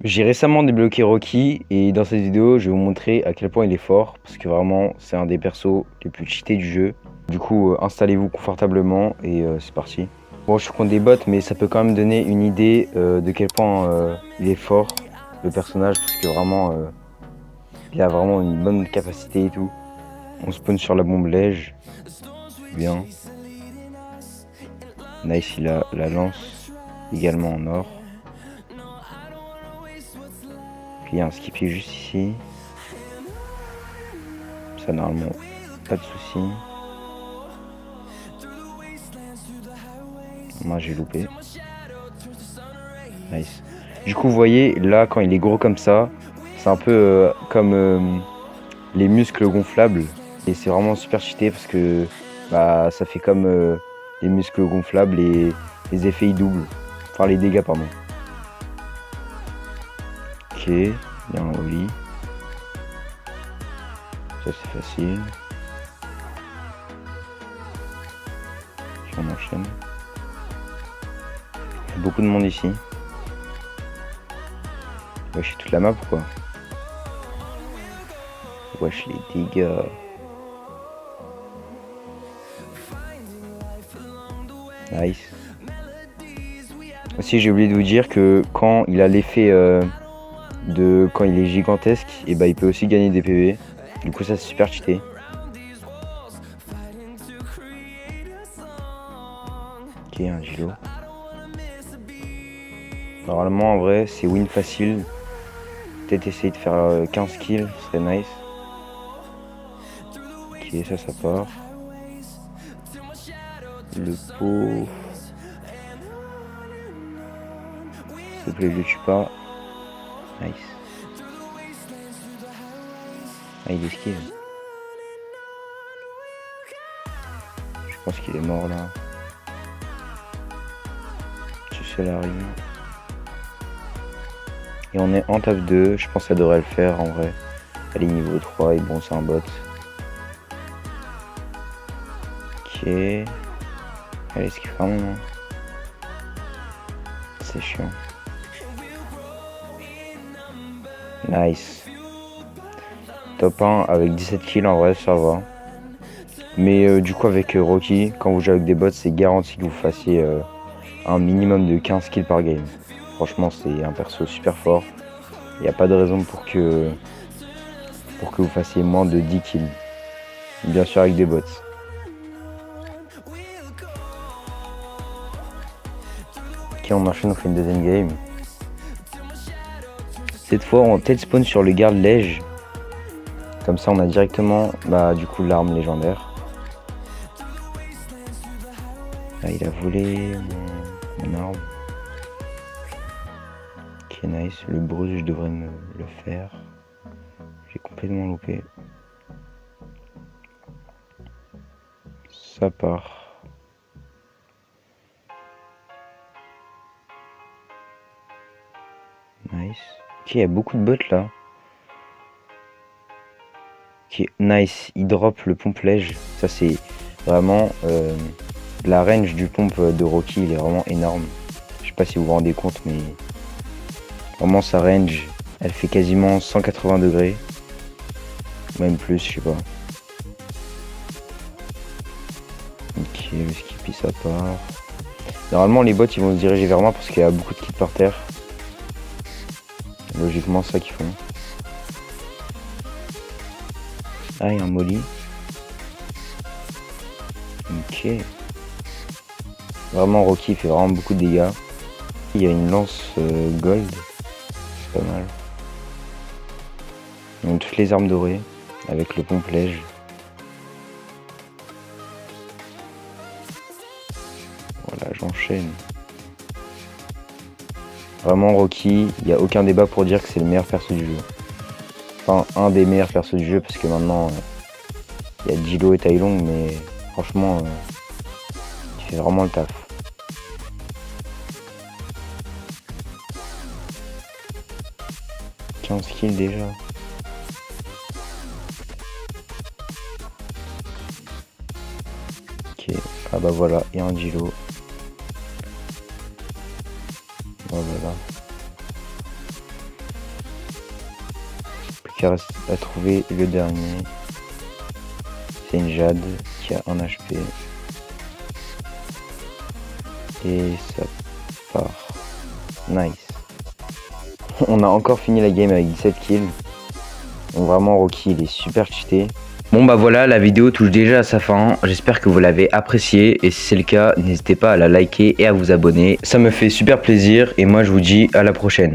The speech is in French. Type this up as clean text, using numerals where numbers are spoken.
J'ai récemment débloqué Rocky et dans cette vidéo, je vais vous montrer à quel point il est fort parce que vraiment, c'est un des persos les plus cheatés du jeu. Du coup, installez-vous confortablement et c'est parti. Bon, je suis contre des bots, mais ça peut quand même donner une idée de quel point il est fort, le personnage, parce que vraiment, il a vraiment une bonne capacité et tout. On spawn sur la bombe lège. Bien. Nice, il a la lance également en or. Puis il y a un skippy juste ici. Ça, normalement, pas de soucis. Moi, j'ai loupé. Nice. Du coup, vous voyez, là, quand il est gros comme ça, c'est un peu comme les muscles gonflables. Et c'est vraiment super cheaté parce que bah, ça fait comme les muscles gonflables et les effets ils doublent. Enfin, les dégâts, pardon. Ok, il y a un holly. Ça, c'est facile. Puis on enchaîne. Il y a beaucoup de monde ici. Wesh, toute la map ou quoi? Wesh, les dégâts. Nice. Aussi, j'ai oublié de vous dire que quand il a l'effet de quand il est gigantesque, et bah il peut aussi gagner des PV. Du coup, ça c'est super cheaté. Ok, un Gilo. Normalement, en vrai, c'est win facile. Peut-être essayer de faire 15 kills, ce serait nice. Ok, ça part. Le pot. S'il te plaît, le tue pas. Nice. Ah, il esquive. Je pense qu'il est mort là. Je suis à la rime. Et on est en taf 2. Je pense que ça devrait le faire en vrai. Elle est niveau 3 et bon, c'est un bot. Ok. Elle esquive vraiment. C'est chiant. Nice. Top 1 avec 17 kills en vrai, ça va. Mais du coup avec Rocky, quand vous jouez avec des bots, c'est garanti que vous fassiez un minimum de 15 kills par game. Franchement, c'est un perso super fort. Il n'y a pas de raison pour que vous fassiez moins de 10 kills. Bien sûr avec des bots. Ok, on enchaîne, on fait une deuxième game. Cette fois, on tête spawn sur le garde lège. Comme ça, on a directement du coup l'arme légendaire. Là, il a volé mon arme. Ok, nice. Le bruit, je devrais me le faire. J'ai complètement loupé. Ça part. Nice. Ok, il y a beaucoup de bots là. Ok, nice. Il drop le pompe lège. Ça, c'est vraiment la range du pompe de Rocky. Il est vraiment énorme. Je sais pas si vous vous rendez compte, mais vraiment sa range, elle fait quasiment 180 degrés. Même plus, je sais pas. Ok, le skippy ça part. Normalement les bots ils vont se diriger vers moi parce qu'il y a beaucoup de kills par terre. Logiquement c'est ça qu'ils font. Ah, il y a un molly. Ok. Vraiment Rocky fait vraiment beaucoup de dégâts. Il y a une lance gold. C'est pas mal. Donc toutes les armes dorées avec le pompe lège. Voilà, j'enchaîne. Vraiment Rocky, il n'y a aucun débat pour dire que c'est le meilleur perso du jeu. Enfin, un des meilleurs persos du jeu parce que maintenant il y a Gilo et Tai Lung, mais franchement il fait vraiment le taf. « 15 kills déjà. Ok, ah bah voilà, et un Gilo. Voilà. qu'il reste à trouver le dernier. C'est une Jade qui a 1 HP. Et ça part. Nice. On a encore fini la game avec 17 kills. Donc vraiment Rocky il est super cheaté. Bon bah voilà, la vidéo touche déjà à sa fin. J'espère que vous l'avez appréciée. Et si c'est le cas, n'hésitez pas à la liker et à vous abonner. Ça me fait super plaisir. Et moi je vous dis à la prochaine.